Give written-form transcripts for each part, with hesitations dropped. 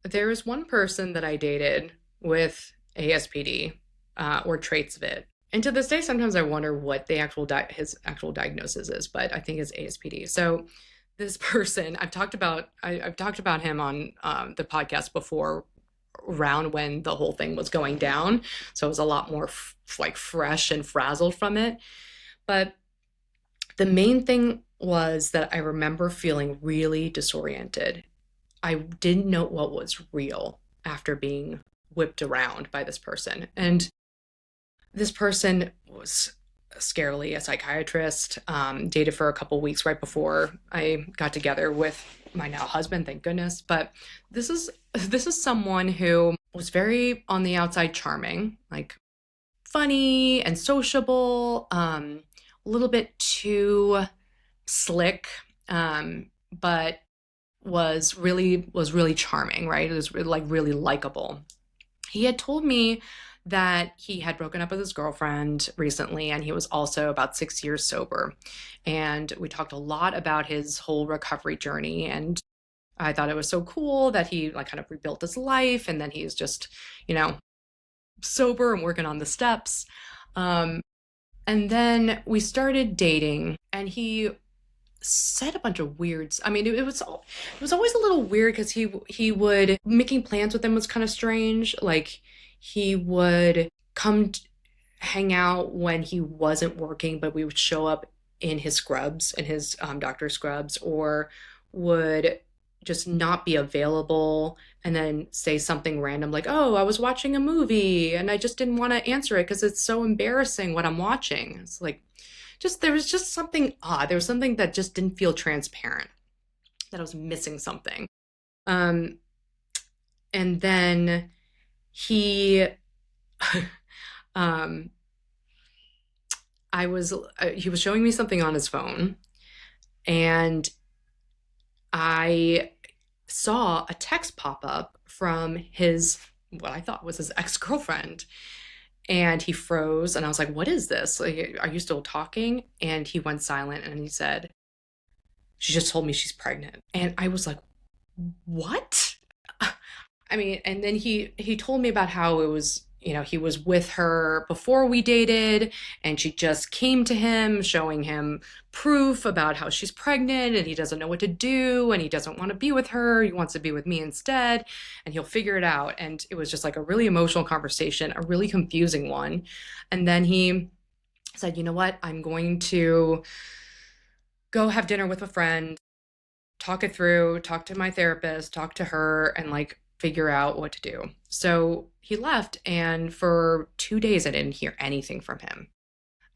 there was one person that I dated with ASPD or traits of it. And to this day, sometimes I wonder what the his actual diagnosis is, but I think it's ASPD. So this person, I've talked about him on the podcast before, around when the whole thing was going down. So it was a lot more like fresh and frazzled from it. But the main thing was that I remember feeling really disoriented. I didn't know what was real after being whipped around by this person. And this person was scarily a psychiatrist, dated for a couple weeks right before I got together with my now husband, thank goodness. But this is someone who was very on the outside charming, like funny and sociable, a little bit too slick, but was really charming, right? It was like really likable. He had told me that he had broken up with his girlfriend recently, and he was also about 6 years sober. And we talked a lot about his whole recovery journey, and I thought it was so cool that he like kind of rebuilt his life, and then he's just, you know, sober and working on the steps. Um, and then we started dating, and he said a bunch of weirds. I mean, it was always a little weird because he would making plans with them was kind of strange. Like he would hang out when he wasn't working, but we would show up in his scrubs, in his doctor scrubs, or would just not be available and then say something random like, "Oh, I was watching a movie and I just didn't want to answer it because it's so embarrassing what I'm watching." It's like just there was just something odd. There was something that just didn't feel transparent. That I was missing something. Um, and then he, um, he was showing me something on his phone, and I saw a text pop up from what I thought was his ex-girlfriend. And he froze, and I was like, "What is this? Like, are you still talking?" And he went silent, and he said, "She just told me she's pregnant." And I was like, "What?" I mean, and then he told me about how it was, he was with her before we dated, and she just came to him showing him proof about how she's pregnant, and he doesn't know what to do, and he doesn't want to be with her. He wants to be with me instead, and he'll figure it out. And it was just like a really emotional conversation, a really confusing one. And then he said, "You know what? I'm going to go have dinner with a friend, talk it through, talk to my therapist, talk to her, and like figure out what to do." So he left, and for 2 days, I didn't hear anything from him.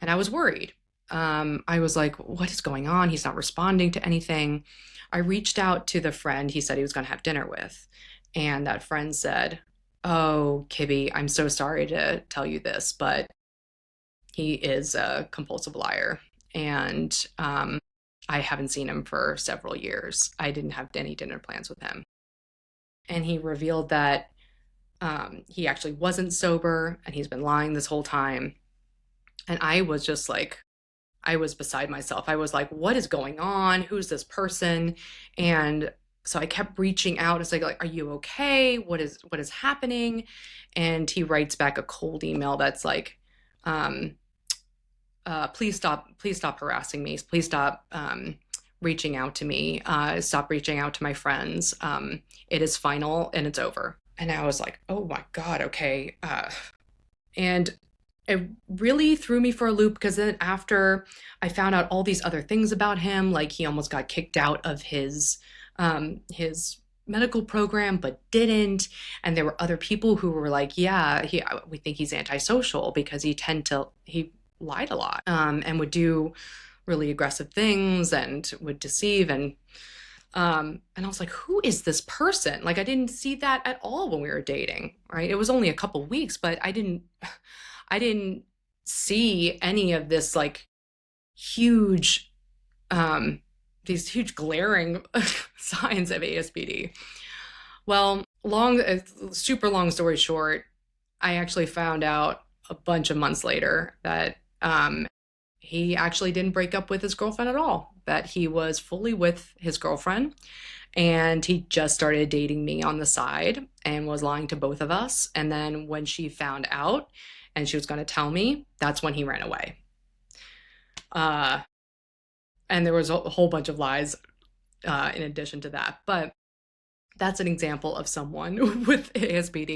And I was worried. I was like, "What is going on? He's not responding to anything." I reached out to the friend he said he was going to have dinner with. And that friend said, "Oh, Kibby, I'm so sorry to tell you this, but he is a compulsive liar. And I haven't seen him for several years. I didn't have any dinner plans with him." And he revealed that he actually wasn't sober and he's been lying this whole time. And I was just like, I was beside myself. I was like, "What is going on? Who's this person?" And so I kept reaching out. It's like, "Are you okay? What is happening?" And he writes back a cold email that's like, um, please stop harassing me. Please stop reaching out to me. Stop reaching out to my friends. It is final and it's over." And I was like, "Oh my God, okay." And it really threw me for a loop because then after I found out all these other things about him, like he almost got kicked out of his medical program, but didn't. And there were other people who were like, "Yeah, we think he's antisocial because he lied a lot, and would do really aggressive things and would deceive." And I was like, "Who is this person?" Like I didn't see that at all when we were dating, right? It was only a couple weeks, but I didn't see any of this like huge these huge glaring signs of ASPD. Well, super long story short, I actually found out a bunch of months later that he actually didn't break up with his girlfriend at all, that he was fully with his girlfriend, And he just started dating me on the side and was lying to both of us. And then when she found out and she was going to tell me, that's when he ran away. Uh, and there was a whole bunch of lies in addition to that. But that's an example of someone with ASPD.